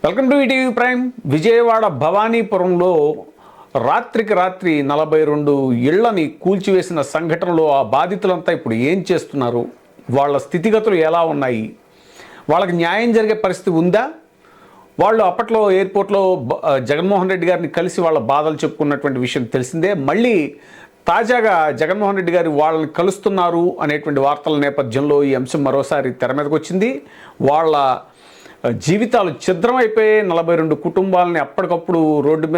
Welcome to ETV prime. Vijayawada భవానీపురంలో రాత్రికి రాత్రి 42 ఇళ్లని కూల్చివేసిన సంఘటనలో ఆ బాధితులంతా ఇప్పుడు ఏం చేస్తున్నారు, వాళ్ళ స్థితిగతులు ఎలా ఉన్నాయి, వాళ్ళకి న్యాయం జరిగే పరిస్థితి ఉందా? వాళ్ళు అప్పట్లో ఎయిర్పోర్ట్లో జగన్మోహన్ రెడ్డి గారిని కలిసి వాళ్ళ బాధలు చెప్పుకున్నటువంటి విషయం తెలిసిందే. మళ్ళీ తాజాగా జగన్మోహన్ రెడ్డి గారు వాళ్ళని కలుస్తున్నారు అనేటువంటి వార్తల నేపథ్యంలో ఈ అంశం మరోసారి తెర మీదకి వచ్చింది. వాళ్ళ జీవితాలు ఛిద్రమైపోయి 42 కుటుంబాలని అప్పటికప్పుడు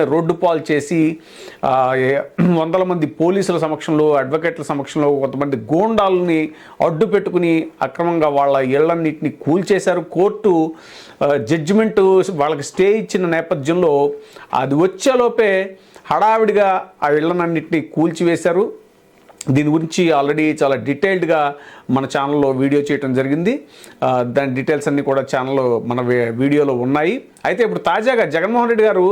రోడ్డు పాలు చేసి వందల మంది పోలీసుల సమక్షంలో, అడ్వకేట్ల సమక్షంలో కొంతమంది గూండాలని అడ్డు పెట్టుకుని అక్రమంగా వాళ్ళ ఇళ్లన్నింటినీ కూల్చేశారు. కోర్టు జడ్జిమెంటు వాళ్ళకి స్టే ఇచ్చిన నేపథ్యంలో అది వచ్చేలోపే హడావిడిగా ఆ ఇళ్లన్నింటినీ కూల్చివేశారు. దీని గురించి ఆల్రెడీ చాలా డీటెయిల్డ్గా మన ఛానల్లో వీడియో చేయడం జరిగింది. దాని డీటెయిల్స్ అన్నీ కూడా ఛానల్లో మన వీడియోలో ఉన్నాయి. అయితే ఇప్పుడు తాజాగా జగన్మోహన్ రెడ్డి గారు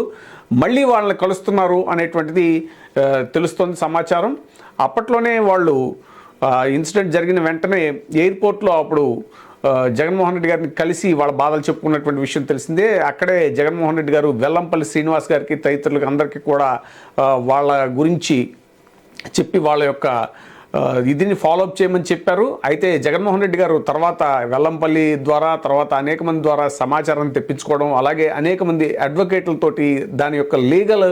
మళ్ళీ వాళ్ళని కలుస్తున్నారు అనేటువంటిది తెలుస్తోంది సమాచారం. అప్పట్లోనే వాళ్ళు ఇన్సిడెంట్ జరిగిన వెంటనే ఎయిర్పోర్ట్లో అప్పుడు జగన్మోహన్ రెడ్డి గారిని కలిసి వాళ్ళ బాధలు చెప్పుకున్నటువంటి విషయం తెలిసిందే. అక్కడే జగన్మోహన్ రెడ్డి గారు వెల్లంపల్లి శ్రీనివాస్ గారికి తదితరులకు అందరికీ కూడా వాళ్ళ గురించి చెప్పి వాళ్ళ యొక్క ఇదిని ఫాలోఅప్ చేయమని చెప్పారు. అయితే జగన్మోహన్ రెడ్డి గారు తర్వాత వెల్లంపల్లి ద్వారా తర్వాత అనేక మంది ద్వారా సమాచారాన్ని తెప్పించుకోవడం, అలాగే అనేక మంది అడ్వకేట్లతోటి దాని యొక్క లీగల్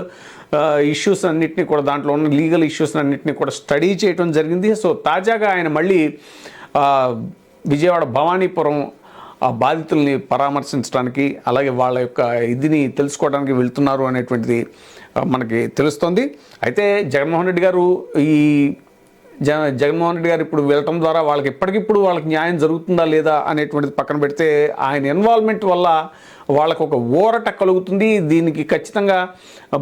ఇష్యూస్ అన్నింటినీ కూడా, దాంట్లో ఉన్న లీగల్ ఇష్యూస్ అన్నింటినీ కూడా స్టడీ చేయడం జరిగింది. సో తాజాగా ఆయన మళ్ళీ విజయవాడ భవానీపురం ఆ బాధితుల్ని పరామర్శించడానికి, అలాగే వాళ్ళ యొక్క ఇదిని తెలుసుకోవడానికి వెళ్తున్నారు అనేటువంటిది మనకి తెలుస్తుంది. అయితే జగన్మోహన్ రెడ్డి గారు జగన్మోహన్ రెడ్డి గారు ఇప్పుడు వెళ్ళటం ద్వారా వాళ్ళకి ఇప్పటికిప్పుడు వాళ్ళకి న్యాయం జరుగుతుందా లేదా అనేటువంటిది పక్కన పెడితే, ఆయన ఇన్వాల్వ్మెంట్ వల్ల వాళ్ళకు ఒక ఊరట కలుగుతుంది. దీనికి ఖచ్చితంగా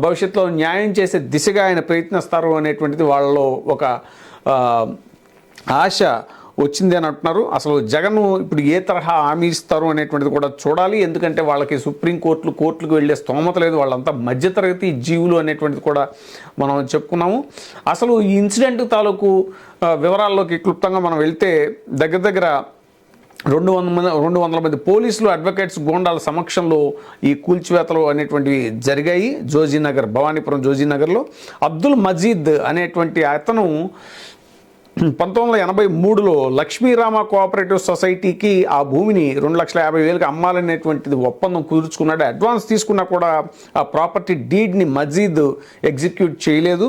భవిష్యత్తులో న్యాయం చేసే దిశగా ఆయన ప్రయత్నిస్తారు అనేటువంటిది వాళ్ళలో ఒక ఆశ వచ్చింది అని అంటున్నారు. అసలు జగన్ ఇప్పుడు ఏ తరహా హామీ ఇస్తారు అనేటువంటిది కూడా చూడాలి. ఎందుకంటే వాళ్ళకి కోర్టులకు వెళ్ళే స్తోమత లేదు. వాళ్ళంతా మధ్యతరగతి జీవులు అనేటువంటిది కూడా మనం చెప్పుకున్నాము. అసలు ఈ ఇన్సిడెంట్ తాలూకు వివరాల్లోకి క్లుప్తంగా మనం వెళ్తే దగ్గర 200 మంది పోలీసులు, అడ్వకేట్స్, గోండాల సమక్షంలో ఈ కూల్చివేతలు అనేటువంటివి జరిగాయి. భవానీపురం జోజీనగర్లో అబ్దుల్ మజీద్ అనేటువంటి అతను 1983లో లక్ష్మీరామ కోఆపరేటివ్ సొసైటీకి ఆ భూమిని 2,50,000కి అమ్మాలనేటువంటిది ఒప్పందం కుదుర్చుకున్నాడు. అడ్వాన్స్ తీసుకున్నా కూడా ఆ ప్రాపర్టీ డీడ్ని మజీద్ ఎగ్జిక్యూట్ చేయలేదు.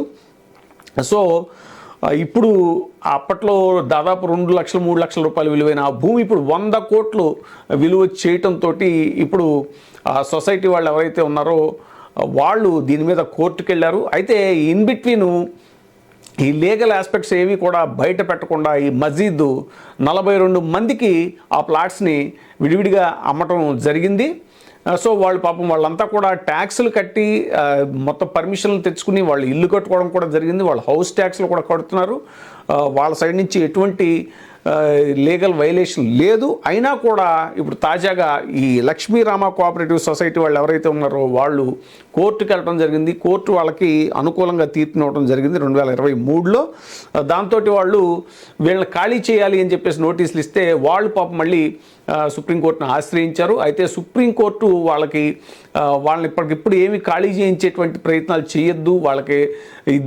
సో ఇప్పుడు అప్పట్లో దాదాపు 2 లక్షలు 3 లక్షల రూపాయలు విలువైన ఆ భూమి ఇప్పుడు 100 కోట్లు విలువ చేయటంతో ఇప్పుడు ఆ సొసైటీ వాళ్ళు ఎవరైతే ఉన్నారో వాళ్ళు దీని మీద కోర్టుకు వెళ్ళారు. అయితే ఇన్ బిట్వీన్ ఈ లీగల్ ఆస్పెక్ట్స్ ఏవి కూడా బయట పెట్టకుండా ఈ మజీద్ 42 మందికి ఆ ప్లాట్స్ని విడివిడిగా అమ్మటం జరిగింది. సో వాళ్ళు పాపం వాళ్ళంతా కూడా ట్యాక్సులు కట్టి మొత్తం పర్మిషన్లు తెచ్చుకుని వాళ్ళు ఇల్లు కట్టుకోవడం కూడా జరిగింది. వాళ్ళు హౌస్ ట్యాక్స్లు కూడా కడుతున్నారు. వాళ్ళ సైడ్ నుంచి ఎటువంటి లీగల్ వైలేషన్ లేదు. అయినా కూడా ఇప్పుడు తాజాగా ఈ లక్ష్మీరామ కోఆపరేటివ్ సొసైటీ వాళ్ళు ఎవరైతే ఉన్నారో వాళ్ళు కోర్టుకు వెళ్ళడం జరిగింది. కోర్టు వాళ్ళకి అనుకూలంగా తీర్పునివ్వడం జరిగింది 2023లో. దాంతో వాళ్ళు వీళ్ళని ఖాళీ చేయాలి అని చెప్పేసి నోటీసులు ఇస్తే వాళ్ళు పాపం మళ్ళీ సుప్రీంకోర్టును ఆశ్రయించారు. అయితే సుప్రీంకోర్టు వాళ్ళని ఇప్పటికిప్పుడు ఏమి ఖాళీ చేయించేటువంటి ప్రయత్నాలు చేయొద్దు, వాళ్ళకి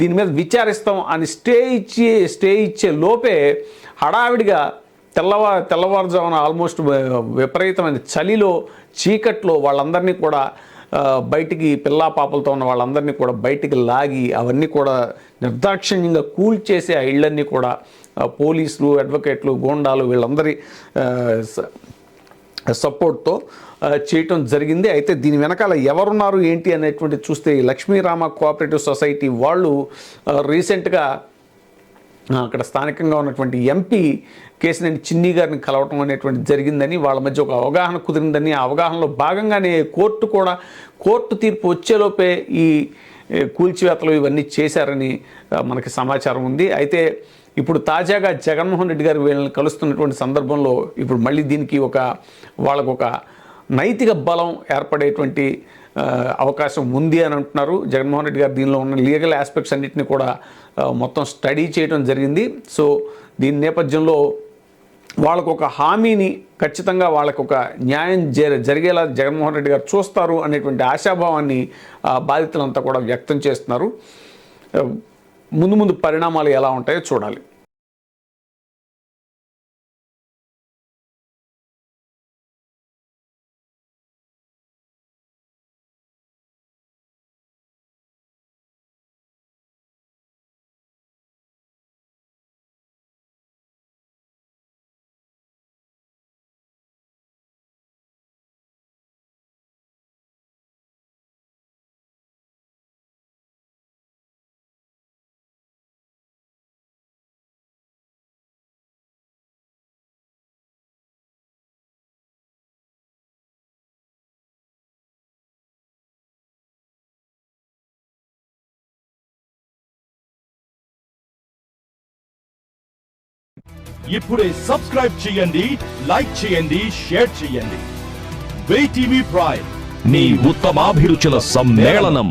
దీని మీద విచారిస్తాం అని స్టే ఇచ్చే లోపే హడావిడిగా తెల్లవారుజామున ఆల్మోస్ట్ విపరీతమైన చలిలో, చీకట్లో వాళ్ళందరినీ కూడా బయటికి, పిల్లా పాపలతో ఉన్న వాళ్ళందరినీ కూడా బయటికి లాగి అవన్నీ కూడా నిర్దాక్షిణ్యంగా కూల్చేసి ఆ ఇళ్ళన్నీ కూడా పోలీసులు, అడ్వకేట్లు, గోండాలు వీళ్ళందరి సపోర్ట్తో చేయటం జరిగింది. అయితే దీని వెనకాల ఎవరున్నారు ఏంటి అనేటువంటి చూస్తే లక్ష్మీరామ కోఆపరేటివ్ సొసైటీ వాళ్ళు రీసెంట్గా అక్కడ స్థానికంగా ఉన్నటువంటి ఎంపీ కేసినేని చిన్ని గారిని కలవటం అనేటువంటి జరిగిందని, వాళ్ళ మధ్య ఒక అవగాహన కుదిరిందని, ఆ అవగాహనలో భాగంగానే కోర్టు తీర్పు వచ్చేలోపే ఈ కూల్చివేతలు ఇవన్నీ చేశారని మనకి సమాచారం ఉంది. అయితే ఇప్పుడు తాజాగా జగన్మోహన్ రెడ్డి గారు వీళ్ళని కలుస్తున్నటువంటి సందర్భంలో ఇప్పుడు మళ్ళీ దీనికి వాళ్ళకొక నైతిక బలం ఏర్పడేటువంటి అవకాశం ఉంది అని అంటున్నారు. జగన్మోహన్ రెడ్డి గారు దీనిలో ఉన్న లీగల్ ఆస్పెక్ట్స్ అన్నింటినీ కూడా మొత్తం స్టడీ చేయడం జరిగింది. సో దీని నేపథ్యంలో వాళ్ళకు ఒక హామీని ఖచ్చితంగా వాళ్ళకు ఒక న్యాయం జరిగేలా జగన్మోహన్ రెడ్డి గారు చూస్తారు అనేటువంటి ఆశాభావాన్ని బాధితులంతా కూడా వ్యక్తం చేస్తున్నారు. ముందు ముందు పరిణామాలు ఎలా ఉంటాయో చూడాలి. ఇప్పుడే సబ్స్క్రైబ్ చేయండి, లైక్ చేయండి, షేర్ చేయండి. వే టీవీ ప్రైమ్, మీ ఉత్తమాభిరుచుల సమ్మేళనం.